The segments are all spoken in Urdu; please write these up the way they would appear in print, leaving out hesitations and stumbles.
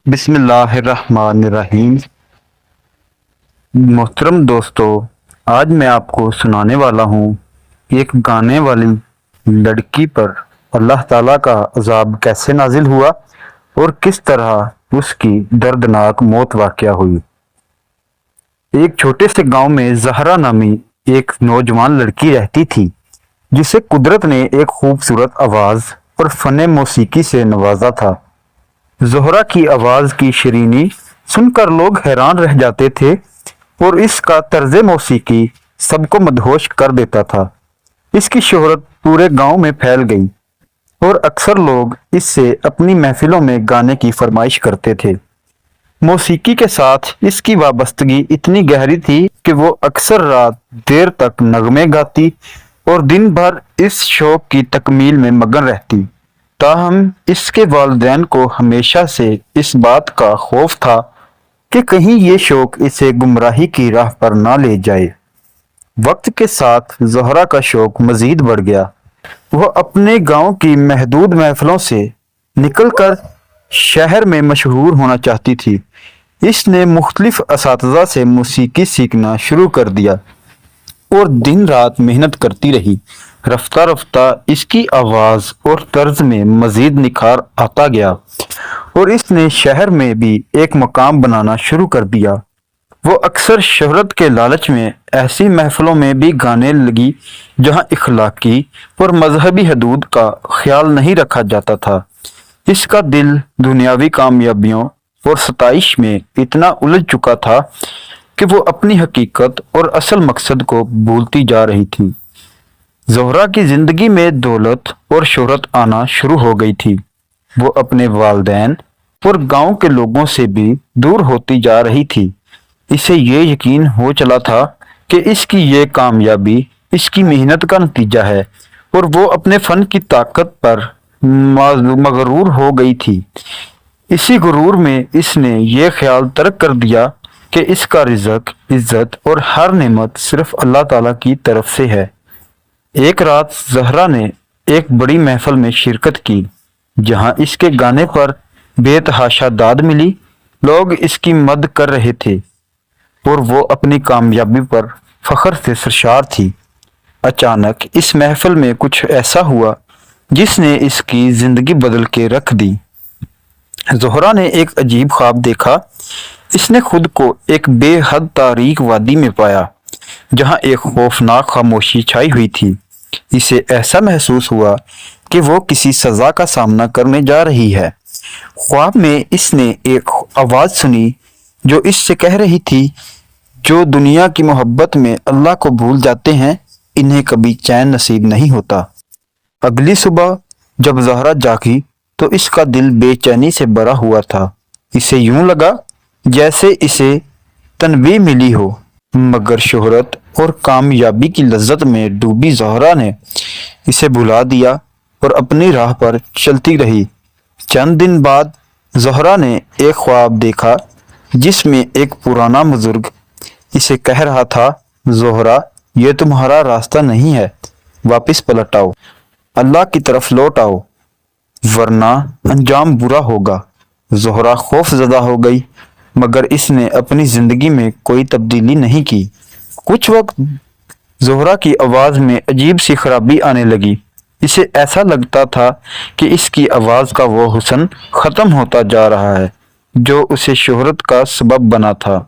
بسم اللہ الرحمن الرحیم۔ محترم دوستو، آج میں آپ کو سنانے والا ہوں ایک گانے والی لڑکی پر اللہ تعالیٰ کا عذاب کیسے نازل ہوا اور کس طرح اس کی دردناک موت واقع ہوئی۔ ایک چھوٹے سے گاؤں میں زہرا نامی ایک نوجوان لڑکی رہتی تھی جسے قدرت نے ایک خوبصورت آواز اور فن موسیقی سے نوازا تھا۔ زہرا کی آواز کی شیرینی سن کر لوگ حیران رہ جاتے تھے اور اس کا طرز موسیقی سب کو مدہوش کر دیتا تھا۔ اس کی شہرت پورے گاؤں میں پھیل گئی اور اکثر لوگ اس سے اپنی محفلوں میں گانے کی فرمائش کرتے تھے۔ موسیقی کے ساتھ اس کی وابستگی اتنی گہری تھی کہ وہ اکثر رات دیر تک نغمے گاتی اور دن بھر اس شوق کی تکمیل میں مگن رہتی۔ تاہم اس کے والدین کو ہمیشہ سے اس بات کا خوف تھا کہ کہیں یہ شوق اسے گمراہی کی راہ پر نہ لے جائے۔ وقت کے ساتھ زہرا کا شوق مزید بڑھ گیا۔ وہ اپنے گاؤں کی محدود محفلوں سے نکل کر شہر میں مشہور ہونا چاہتی تھی۔ اس نے مختلف اساتذہ سے موسیقی سیکھنا شروع کر دیا اور دن رات محنت کرتی رہی۔ رفتہ رفتہ اس کی آواز اور طرز میں مزید نکھار آتا گیا اور اس نے شہر میں بھی ایک مقام بنانا شروع کر دیا۔ وہ اکثر شہرت کے لالچ میں ایسی محفلوں میں بھی گانے لگی جہاں اخلاقی اور مذہبی حدود کا خیال نہیں رکھا جاتا تھا۔ اس کا دل دنیاوی کامیابیوں اور ستائش میں اتنا الجھ چکا تھا کہ وہ اپنی حقیقت اور اصل مقصد کو بھولتی جا رہی تھی۔ زہرا کی زندگی میں دولت اور شہرت آنا شروع ہو گئی تھی۔ وہ اپنے والدین اور گاؤں کے لوگوں سے بھی دور ہوتی جا رہی تھی۔ اسے یہ یقین ہو چلا تھا کہ اس کی یہ کامیابی اس کی محنت کا نتیجہ ہے اور وہ اپنے فن کی طاقت پر مغرور ہو گئی تھی۔ اسی غرور میں اس نے یہ خیال ترک کر دیا کہ اس کا رزق، عزت اور ہر نعمت صرف اللہ تعالیٰ کی طرف سے ہے۔ ایک رات زہرا نے ایک بڑی محفل میں شرکت کی جہاں اس کے گانے پر بے تحاشا داد ملی۔ لوگ اس کی مدح کر رہے تھے اور وہ اپنی کامیابی پر فخر سے سرشار تھی۔ اچانک اس محفل میں کچھ ایسا ہوا جس نے اس کی زندگی بدل کے رکھ دی۔ زہرا نے ایک عجیب خواب دیکھا۔ اس نے خود کو ایک بے حد تاریک وادی میں پایا جہاں ایک خوفناک خاموشی چھائی ہوئی تھی۔ اسے ایسا محسوس ہوا کہ وہ کسی سزا کا سامنا کرنے جا رہی ہے۔ خواب میں اس نے ایک آواز سنی جو اس سے کہہ رہی تھی، جو دنیا کی محبت میں اللہ کو بھول جاتے ہیں انہیں کبھی چین نصیب نہیں ہوتا۔ اگلی صبح جب زہرا جاگی تو اس کا دل بے چینی سے بھرا ہوا تھا۔ اسے یوں لگا جیسے اسے تنبیہ ملی ہو، مگر شہرت اور کامیابی کی لذت میں ڈوبی زہرا نے اسے بھلا دیا اور اپنی راہ پر چلتی رہی۔ چند دن بعد زہرا نے ایک خواب دیکھا جس میں ایک پرانا بزرگ اسے کہہ رہا تھا، زہرا یہ تمہارا راستہ نہیں ہے، واپس پلٹ آؤ، اللہ کی طرف لوٹ آؤ ورنہ انجام برا ہوگا۔ زہرا خوف زدہ ہو گئی مگر اس نے اپنی زندگی میں کوئی تبدیلی نہیں کی۔ کچھ وقت زہرا کی آواز میں عجیب سی خرابی آنے لگی۔ اسے ایسا لگتا تھا کہ اس کی آواز کا وہ حسن ختم ہوتا جا رہا ہے جو اسے شہرت کا سبب بنا تھا۔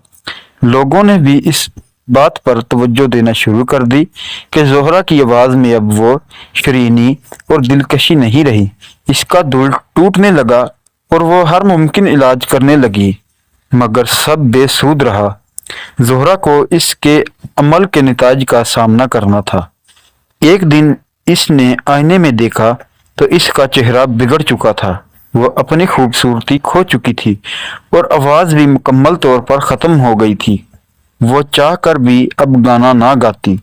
لوگوں نے بھی اس بات پر توجہ دینا شروع کر دی کہ زہرا کی آواز میں اب وہ شیرینی اور دلکشی نہیں رہی۔ اس کا دل ٹوٹنے لگا اور وہ ہر ممکن علاج کرنے لگی مگر سب بے سود رہا۔ زہرا کو اس کے عمل کے نتائج کا سامنا کرنا تھا۔ ایک دن اس نے آئینے میں دیکھا تو اس کا چہرہ بگڑ چکا تھا۔ وہ اپنی خوبصورتی کھو چکی تھی اور آواز بھی مکمل طور پر ختم ہو گئی تھی۔ وہ چاہ کر بھی اب گانا نہ گاتی۔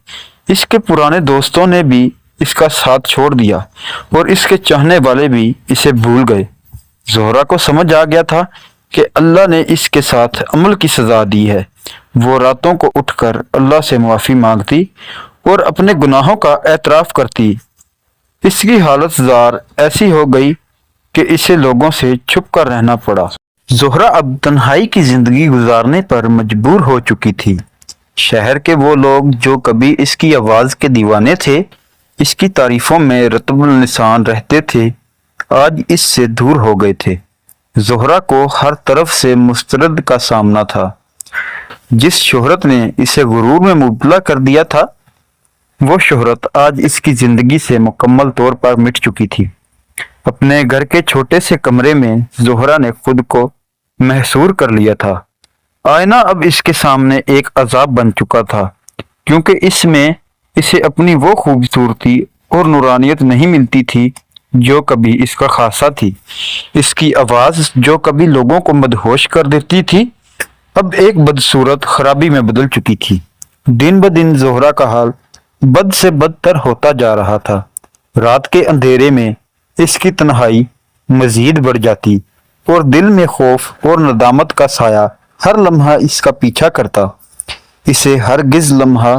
اس کے پرانے دوستوں نے بھی اس کا ساتھ چھوڑ دیا اور اس کے چاہنے والے بھی اسے بھول گئے۔ زہرا کو سمجھ آ گیا تھا کہ اللہ نے اس کے ساتھ عمل کی سزا دی ہے۔ وہ راتوں کو اٹھ کر اللہ سے معافی مانگتی اور اپنے گناہوں کا اعتراف کرتی۔ اس کی حالت زار ایسی ہو گئی کہ اسے لوگوں سے چھپ کر رہنا پڑا۔ زہرا اب تنہائی کی زندگی گزارنے پر مجبور ہو چکی تھی۔ شہر کے وہ لوگ جو کبھی اس کی آواز کے دیوانے تھے، اس کی تعریفوں میں رطب النسان رہتے تھے، آج اس سے دور ہو گئے تھے۔ زہرا کو ہر طرف سے مسترد کا سامنا تھا۔ جس شہرت نے اسے غرور میں مبتلا کر دیا تھا، وہ شہرت آج اس کی زندگی سے مکمل طور پر مٹ چکی تھی۔ اپنے گھر کے چھوٹے سے کمرے میں زہرا نے خود کو محصور کر لیا تھا۔ آئینہ اب اس کے سامنے ایک عذاب بن چکا تھا، کیونکہ اس میں اسے اپنی وہ خوبصورتی اور نورانیت نہیں ملتی تھی جو کبھی اس کا خاصہ تھی۔ اس کی آواز جو کبھی لوگوں کو مدہوش کر دیتی تھی، اب ایک بدصورت خرابی میں بدل چکی تھی۔ دن بدن زہرا کا حال بد سے بدتر ہوتا جا رہا تھا۔ رات کے اندھیرے میں اس کی تنہائی مزید بڑھ جاتی اور دل میں خوف اور ندامت کا سایہ ہر لمحہ اس کا پیچھا کرتا۔ اسے ہرگز لمحہ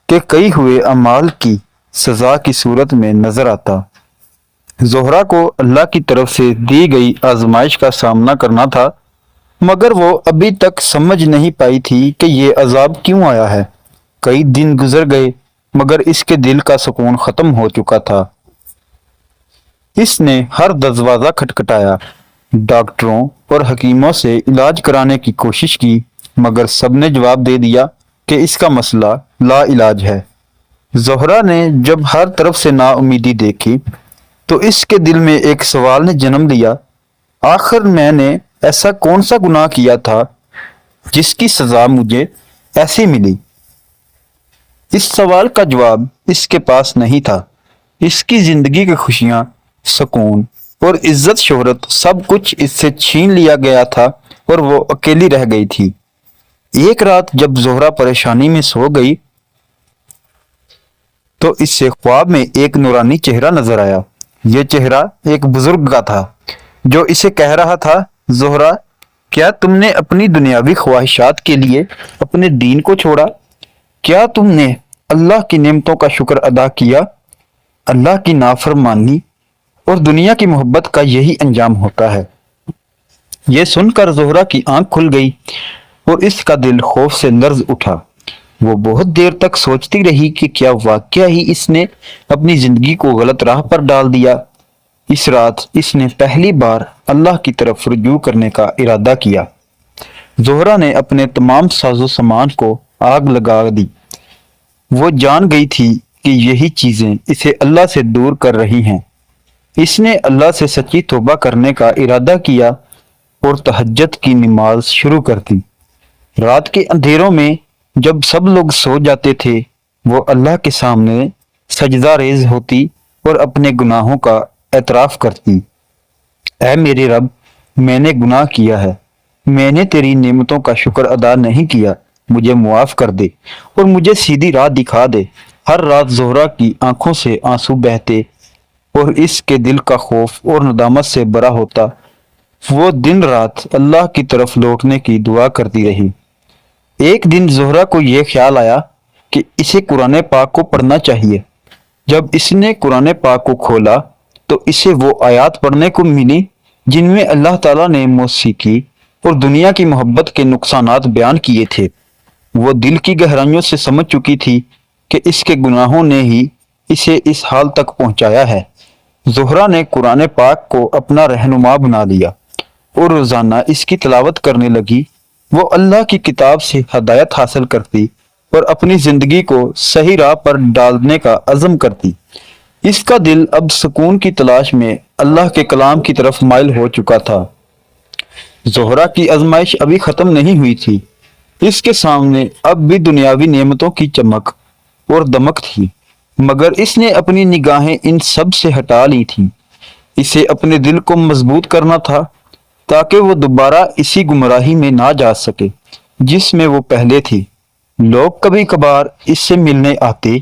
کے کئی ہوئے اعمال کی سزا کی صورت میں نظر آتا۔ زہرا کو اللہ کی طرف سے دی گئی آزمائش کا سامنا کرنا تھا، مگر وہ ابھی تک سمجھ نہیں پائی تھی کہ یہ عذاب کیوں آیا ہے۔ کئی دن گزر گئے مگر اس کے دل کا سکون ختم ہو چکا تھا۔ اس نے ہر دروازہ کھٹکھٹایا، ڈاکٹروں اور حکیموں سے علاج کرانے کی کوشش کی، مگر سب نے جواب دے دیا کہ اس کا مسئلہ لا علاج ہے۔ زہرا نے جب ہر طرف سے نا امیدی دیکھی تو اس کے دل میں ایک سوال نے جنم لیا، آخر میں نے ایسا کون سا گناہ کیا تھا جس کی سزا مجھے ایسی ملی؟ اس سوال کا جواب اس کے پاس نہیں تھا۔ اس کی زندگی کی خوشیاں، سکون اور عزت شہرت سب کچھ اس سے چھین لیا گیا تھا اور وہ اکیلی رہ گئی تھی۔ ایک رات جب زہرا پریشانی میں سو گئی تو اس سے خواب میں ایک نورانی چہرہ نظر آیا۔ یہ چہرہ ایک بزرگ کا تھا جو اسے کہہ رہا تھا، زہرا، کیا تم نے اپنی دنیاوی خواہشات کے لیے اپنے دین کو چھوڑا؟ کیا تم نے اللہ کی نعمتوں کا شکر ادا کیا؟ اللہ کی نافرمانی اور دنیا کی محبت کا یہی انجام ہوتا ہے۔ یہ سن کر زہرا کی آنکھ کھل گئی اور اس کا دل خوف سے لرز اٹھا۔ وہ بہت دیر تک سوچتی رہی کہ کیا واقعہ ہی اس نے اپنی زندگی کو غلط راہ پر ڈال دیا۔ اس رات اس نے پہلی بار اللہ کی طرف رجوع کرنے کا ارادہ کیا۔ زہرا نے اپنے تمام ساز و سامان کو آگ لگا دی۔ وہ جان گئی تھی کہ یہی چیزیں اسے اللہ سے دور کر رہی ہیں۔ اس نے اللہ سے سچی توبہ کرنے کا ارادہ کیا اور تہجد کی نماز شروع کر دی۔ رات کے اندھیروں میں جب سب لوگ سو جاتے تھے، وہ اللہ کے سامنے سجدہ ریز ہوتی اور اپنے گناہوں کا اعتراف کرتی۔ اے میرے رب، میں نے گناہ کیا ہے، میں نے تیری نعمتوں کا شکر ادا نہیں کیا، مجھے معاف کر دے اور مجھے سیدھی راہ دکھا دے۔ ہر رات زہرا کی آنکھوں سے آنسو بہتے اور اس کے دل کا خوف اور ندامت سے بھرا ہوتا۔ وہ دن رات اللہ کی طرف لوٹنے کی دعا کرتی رہی۔ ایک دن زہرا کو یہ خیال آیا کہ اسے قرآن پاک کو پڑھنا چاہیے۔ جب اس نے قرآن پاک کو کھولا تو اسے وہ آیات پڑھنے کو ملی جن میں اللہ تعالیٰ نے موسیقی اور دنیا کی محبت کے نقصانات بیان کیے تھے۔ وہ دل کی گہرائیوں سے سمجھ چکی تھی کہ اس کے گناہوں نے ہی اسے اس حال تک پہنچایا ہے۔ زہرا نے قرآن پاک کو اپنا رہنما بنا لیا اور روزانہ اس کی تلاوت کرنے لگی۔ وہ اللہ کی کتاب سے ہدایت حاصل کرتی اور اپنی زندگی کو صحیح راہ پر ڈالنے کا عزم کرتی۔ اس کا دل اب سکون کی تلاش میں اللہ کے کلام کی طرف مائل ہو چکا تھا۔ زہرا کی آزمائش ابھی ختم نہیں ہوئی تھی۔ اس کے سامنے اب بھی دنیاوی نعمتوں کی چمک اور دمک تھی، مگر اس نے اپنی نگاہیں ان سب سے ہٹا لی تھیں۔ اسے اپنے دل کو مضبوط کرنا تھا تاکہ وہ دوبارہ اسی گمراہی میں نہ جا سکے جس میں وہ پہلے تھی۔ لوگ کبھی کبھار اس سے ملنے آتے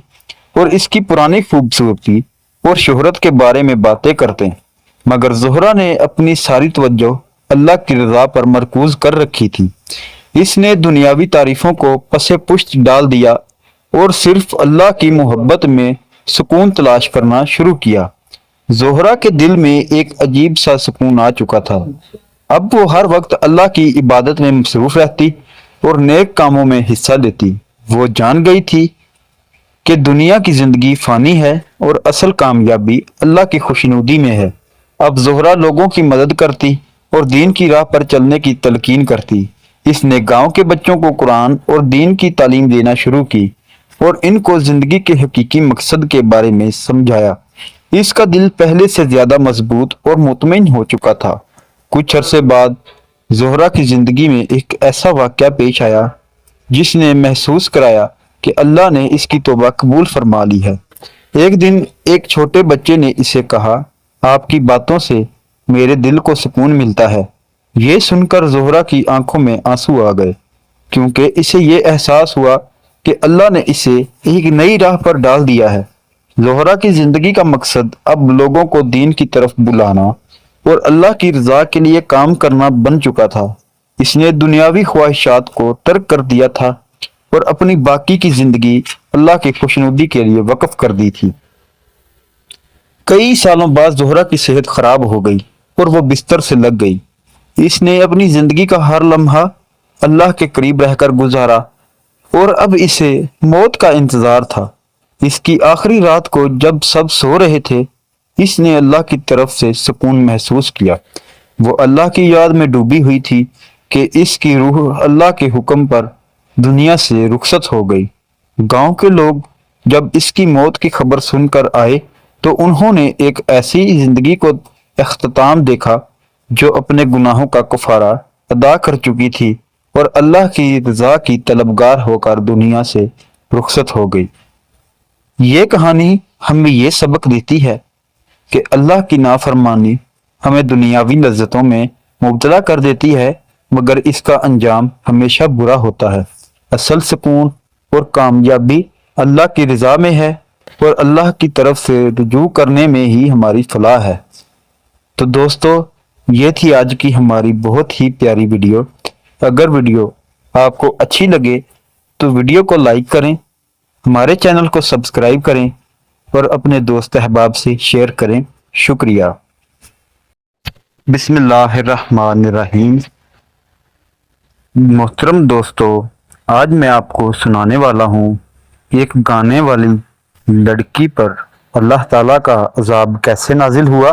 اور اس کی پرانی خوبصورتی اور شہرت کے بارے میں باتیں کرتے، مگر زہرا نے اپنی ساری توجہ اللہ کی رضا پر مرکوز کر رکھی تھی۔ اس نے دنیاوی تعریفوں کو پس پشت ڈال دیا اور صرف اللہ کی محبت میں سکون تلاش کرنا شروع کیا۔ زہرا کے دل میں ایک عجیب سا سکون آ چکا تھا۔ اب وہ ہر وقت اللہ کی عبادت میں مصروف رہتی اور نیک کاموں میں حصہ لیتی۔ وہ جان گئی تھی کہ دنیا کی زندگی فانی ہے اور اصل کامیابی اللہ کی خوشنودی میں ہے۔ اب زہرا لوگوں کی مدد کرتی اور دین کی راہ پر چلنے کی تلقین کرتی۔ اس نے گاؤں کے بچوں کو قرآن اور دین کی تعلیم دینا شروع کی اور ان کو زندگی کے حقیقی مقصد کے بارے میں سمجھایا۔ اس کا دل پہلے سے زیادہ مضبوط اور مطمئن ہو چکا تھا۔ کچھ عرصے بعد زہرا کی زندگی میں ایک ایسا واقعہ پیش آیا جس نے محسوس کرایا کہ اللہ نے اس کی توبہ قبول فرما لی ہے۔ ایک دن ایک چھوٹے بچے نے اسے کہا، آپ کی باتوں سے میرے دل کو سکون ملتا ہے۔ یہ سن کر زہرا کی آنکھوں میں آنسو آ گئے، کیونکہ اسے یہ احساس ہوا کہ اللہ نے اسے ایک نئی راہ پر ڈال دیا ہے۔ زہرا کی زندگی کا مقصد اب لوگوں کو دین کی طرف بلانا اور اللہ کی رضا کے لیے کام کرنا بن چکا تھا۔ اس نے دنیاوی خواہشات کو ترک کر دیا تھا اور اپنی باقی کی زندگی اللہ کی خوشنودی کے لیے وقف کر دی تھی۔ کئی سالوں بعد زہرا کی صحت خراب ہو گئی اور وہ بستر سے لگ گئی۔ اس نے اپنی زندگی کا ہر لمحہ اللہ کے قریب رہ کر گزارا اور اب اسے موت کا انتظار تھا۔ اس کی آخری رات کو جب سب سو رہے تھے، اس نے اللہ کی طرف سے سکون محسوس کیا۔ وہ اللہ کی یاد میں ڈوبی ہوئی تھی کہ اس کی روح اللہ کے حکم پر دنیا سے رخصت ہو گئی۔ گاؤں کے لوگ جب اس کی موت کی خبر سن کر آئے تو انہوں نے ایک ایسی زندگی کو اختتام دیکھا جو اپنے گناہوں کا کفارہ ادا کر چکی تھی اور اللہ کی رضا کی طلبگار ہو کر دنیا سے رخصت ہو گئی۔ یہ کہانی ہمیں یہ سبق دیتی ہے کہ اللہ کی نافرمانی ہمیں دنیاوی لذتوں میں مبتلا کر دیتی ہے، مگر اس کا انجام ہمیشہ برا ہوتا ہے۔ اصل سکون اور کامیابی اللہ کی رضا میں ہے اور اللہ کی طرف سے رجوع کرنے میں ہی ہماری فلاح ہے۔ تو دوستو، یہ تھی آج کی ہماری بہت ہی پیاری ویڈیو۔ اگر ویڈیو آپ کو اچھی لگے تو ویڈیو کو لائک کریں، ہمارے چینل کو سبسکرائب کریں اور اپنے دوست احباب سے شیئر کریں۔ شکریہ۔ بسم اللہ الرحمن الرحیم۔ محترم دوستو، آج میں آپ کو سنانے والا ہوں ایک گانے والی لڑکی پر اللہ تعالیٰ کا عذاب کیسے نازل ہوا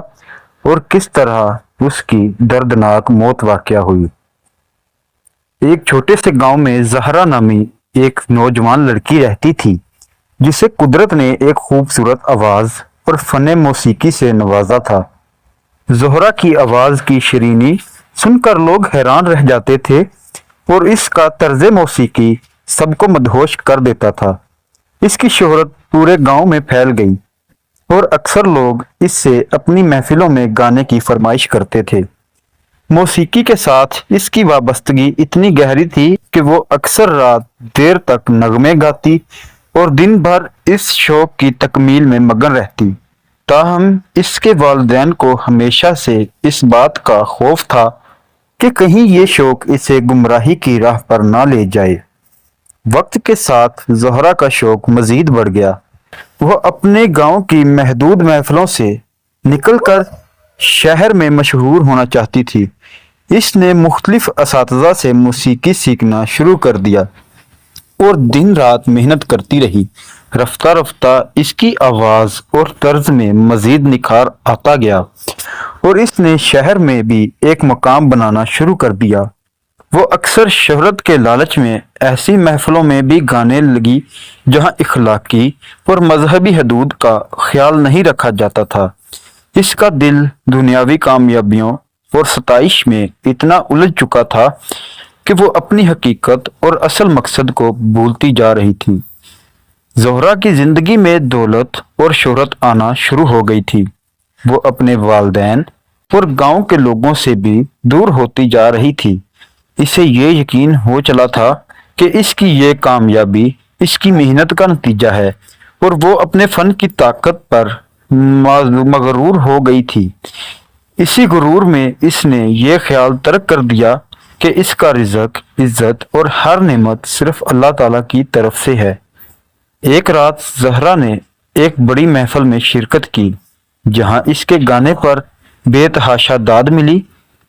اور کس طرح اس کی دردناک موت واقع ہوئی۔ ایک چھوٹے سے گاؤں میں زہرا نامی ایک نوجوان لڑکی رہتی تھی جسے قدرت نے ایک خوبصورت آواز اور فن موسیقی سے نوازا تھا۔ زہرا کی آواز کی شرینی سن کر لوگ حیران رہ جاتے تھے اور اس کا طرز موسیقی سب کو مدہوش کر دیتا تھا۔ اس کی شہرت پورے گاؤں میں پھیل گئی اور اکثر لوگ اس سے اپنی محفلوں میں گانے کی فرمائش کرتے تھے۔ موسیقی کے ساتھ اس کی وابستگی اتنی گہری تھی کہ وہ اکثر رات دیر تک نغمے گاتی اور دن بھر اس شوق کی تکمیل میں مگن رہتی۔ تاہم اس کے والدین کو ہمیشہ سے اس بات کا خوف تھا کہ کہیں یہ شوق اسے گمراہی کی راہ پر نہ لے جائے۔ وقت کے ساتھ زہرا کا شوق مزید بڑھ گیا۔ وہ اپنے گاؤں کی محدود محفلوں سے نکل کر شہر میں مشہور ہونا چاہتی تھی۔ اس نے مختلف اساتذہ سے موسیقی سیکھنا شروع کر دیا اور دن رات محنت کرتی رہی۔ رفتہ رفتہ اس کی آواز اور طرز میں مزید نکھار آتا گیا اور اس نے شہر میں بھی ایک مقام بنانا شروع کر دیا۔ وہ اکثر شہرت کے لالچ میں ایسی محفلوں میں بھی گانے لگی جہاں اخلاقی اور مذہبی حدود کا خیال نہیں رکھا جاتا تھا۔ اس کا دل دنیاوی کامیابیوں اور ستائش میں اتنا الجھ چکا تھا کہ وہ اپنی حقیقت اور اصل مقصد کو بھولتی جا رہی تھی۔ زہرا کی زندگی میں دولت اور شہرت آنا شروع ہو گئی تھی۔ وہ اپنے والدین اور گاؤں کے لوگوں سے بھی دور ہوتی جا رہی تھی۔ اسے یہ یقین ہو چلا تھا کہ اس کی یہ کامیابی اس کی محنت کا نتیجہ ہے اور وہ اپنے فن کی طاقت پر مغرور ہو گئی تھی۔ اسی غرور میں اس نے یہ خیال ترک کر دیا کہ اس کا رزق، عزت اور ہر نعمت صرف اللہ تعالیٰ کی طرف سے ہے۔ ایک رات زہرا نے ایک بڑی محفل میں شرکت کی جہاں اس کے گانے پر بے تحاشا داد ملی۔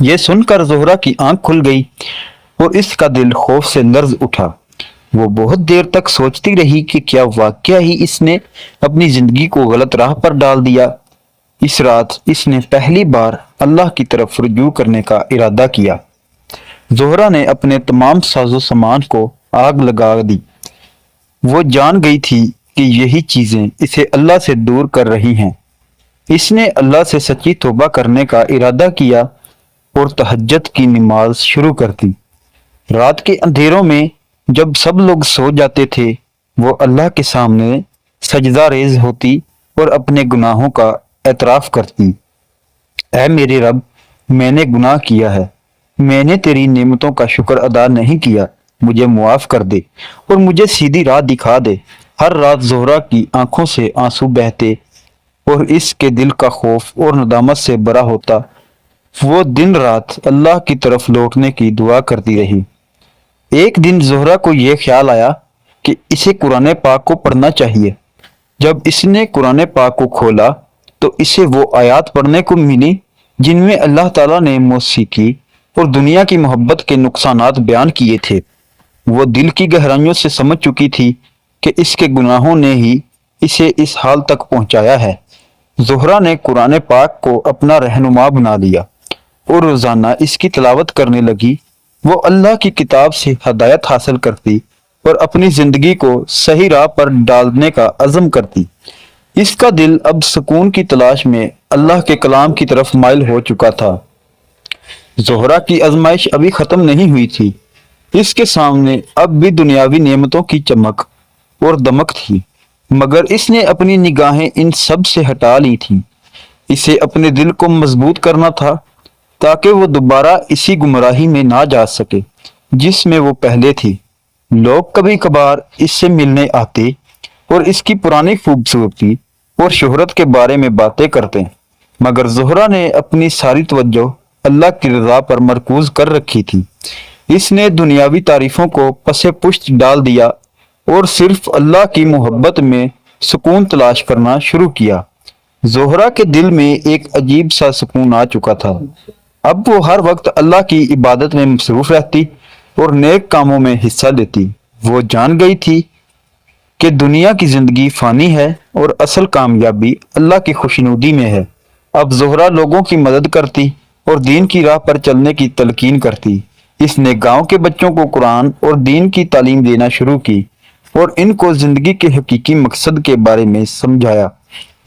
یہ سن کر زہرا کی آنکھ کھل گئی اور اس کا دل خوف سے لرز اٹھا۔ وہ بہت دیر تک سوچتی رہی کہ کیا واقعہ ہی اس نے اپنی زندگی کو غلط راہ پر ڈال دیا۔ اس رات اس نے پہلی بار اللہ کی طرف رجوع کرنے کا ارادہ کیا۔ زہرا نے اپنے تمام ساز و سامان کو آگ لگا دی۔ وہ جان گئی تھی کہ یہی چیزیں اسے اللہ سے دور کر رہی ہیں۔ اس نے اللہ سے سچی توبہ کرنے کا ارادہ کیا اور تہجد کی نماز شروع کر دی۔ رات کے اندھیروں میں جب سب لوگ سو جاتے تھے، وہ اللہ کے سامنے سجدہ ریز ہوتی اور اپنے گناہوں کا اعتراف کرتی۔ اے میرے رب، میں نے گناہ کیا ہے، میں نے تیری نعمتوں کا شکر ادا نہیں کیا، مجھے معاف کر دے اور مجھے سیدھی راہ دکھا دے۔ ہر رات زہرا کی آنکھوں سے آنسو بہتے اور اس کے دل کا خوف اور ندامت سے بھرا ہوتا۔ وہ دن رات اللہ کی طرف لوٹنے کی دعا کرتی رہی۔ ایک دن زہرا کو یہ خیال آیا کہ اسے قرآن پاک کو پڑھنا چاہیے۔ جب اس نے قرآن پاک کو کھولا تو اسے وہ آیات پڑھنے کو ملی جن میں اللہ تعالیٰ نے موسیقی اور دنیا کی محبت کے نقصانات بیان کیے تھے۔ وہ دل کی گہرائیوں سے سمجھ چکی تھی کہ اس کے گناہوں نے ہی اسے اس حال تک پہنچایا ہے۔ زہرا نے قرآن پاک کو اپنا رہنما بنا لیا اور روزانہ اس کی تلاوت کرنے لگی۔ وہ اللہ کی کتاب سے ہدایت حاصل کرتی اور اپنی زندگی کو صحیح راہ پر ڈالنے کا عزم کرتی۔ اس کا دل اب سکون کی تلاش میں اللہ کے کلام کی طرف مائل ہو چکا تھا۔ زہرا کی آزمائش ابھی ختم نہیں ہوئی تھی۔ اس کے سامنے اب بھی دنیاوی نعمتوں کی چمک اور دمک تھی، مگر اس نے اپنی نگاہیں ان سب سے ہٹا لی تھیں۔ اسے اپنے دل کو مضبوط کرنا تھا تاکہ وہ دوبارہ اسی گمراہی میں نہ جا سکے جس میں وہ پہلے تھی۔ لوگ کبھی کبھار اس سے ملنے آتے اور اس کی پرانی خوبصورتی اور شہرت کے بارے میں باتیں کرتے، مگر زہرا نے اپنی ساری توجہ اللہ کی رضا پر مرکوز کر رکھی تھی۔ اس نے دنیاوی تعریفوں کو پس پشت ڈال دیا اور صرف اللہ کی محبت میں سکون تلاش کرنا شروع کیا۔ زہرا کے دل میں ایک عجیب سا سکون آ چکا تھا۔ اب وہ ہر وقت اللہ کی عبادت میں مصروف رہتی اور نیک کاموں میں حصہ لیتی۔ وہ جان گئی تھی کہ دنیا کی زندگی فانی ہے اور اصل کامیابی اللہ کی خوشنودی میں ہے۔ اب زہرا لوگوں کی مدد کرتی اور دین کی راہ پر چلنے کی تلقین کرتی۔ اس نے گاؤں کے بچوں کو قرآن اور دین کی تعلیم دینا شروع کی اور ان کو زندگی کے حقیقی مقصد کے بارے میں سمجھایا۔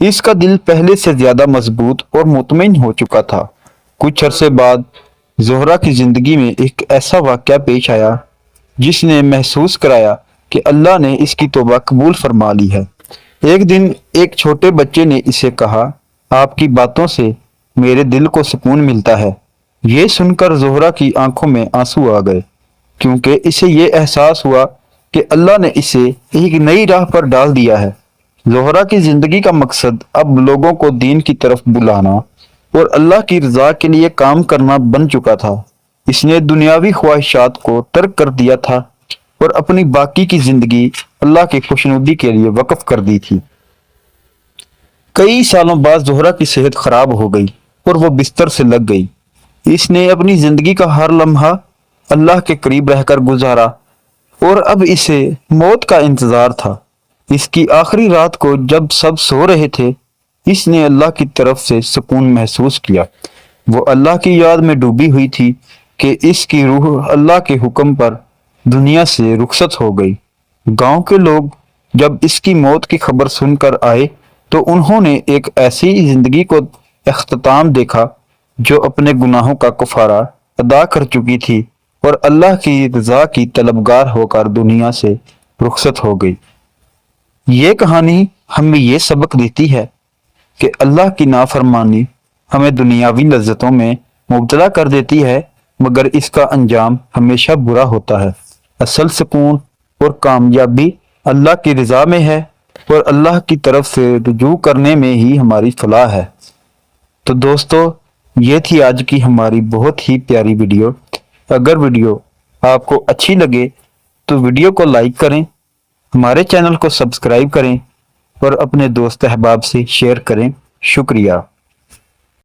اس کا دل پہلے سے زیادہ مضبوط اور مطمئن ہو چکا تھا۔ کچھ عرصے بعد زہرا کی زندگی میں ایک ایسا واقعہ پیش آیا جس نے محسوس کرایا کہ اللہ نے اس کی توبہ قبول فرما لی ہے۔ ایک دن ایک چھوٹے بچے نے اسے کہا، آپ کی باتوں سے میرے دل کو سکون ملتا ہے۔ یہ سن کر زہرا کی آنکھوں میں آنسو آ گئے، کیونکہ اسے یہ احساس ہوا کہ اللہ نے اسے ایک نئی راہ پر ڈال دیا ہے۔ زہرا کی زندگی کا مقصد اب لوگوں کو دین کی طرف بلانا اور اللہ کی رضا کے لیے کام کرنا بن چکا تھا۔ اس نے دنیاوی خواہشات کو ترک کر دیا تھا اور اپنی باقی کی زندگی اللہ کی خوشنودی کے لیے وقف کر دی تھی۔ کئی سالوں بعد زہرا کی صحت خراب ہو گئی اور وہ بستر سے لگ گئی۔ اس نے اپنی زندگی کا ہر لمحہ اللہ کے قریب رہ کر گزارا اور اب اسے موت کا انتظار تھا۔ اس کی آخری رات کو جب سب سو رہے تھے، اس نے اللہ کی طرف سے سکون محسوس کیا۔ وہ اللہ کی یاد میں ڈوبی ہوئی تھی کہ اس کی روح اللہ کے حکم پر دنیا سے رخصت ہو گئی۔ گاؤں کے لوگ جب اس کی موت کی خبر سن کر آئے تو انہوں نے ایک ایسی زندگی کو اختتام دیکھا جو اپنے گناہوں کا کفارہ ادا کر چکی تھی اور اللہ کی رضا کی طلبگار ہو کر دنیا سے رخصت ہو گئی۔ یہ کہانی ہمیں یہ سبق دیتی ہے کہ اللہ کی نافرمانی ہمیں دنیاوی لذتوں میں مبتلا کر دیتی ہے، مگر اس کا انجام ہمیشہ برا ہوتا ہے۔ اصل سکون اور کامیابی اللہ کی رضا میں ہے اور اللہ کی طرف سے رجوع کرنے میں ہی ہماری فلاح ہے۔ تو دوستو، یہ تھی آج کی ہماری بہت ہی پیاری ویڈیو۔ اگر ویڈیو آپ کو اچھی لگے تو ویڈیو کو لائک کریں، ہمارے چینل کو سبسکرائب کریں اور اپنے دوست احباب سے شیئر کریں۔ شکریہ۔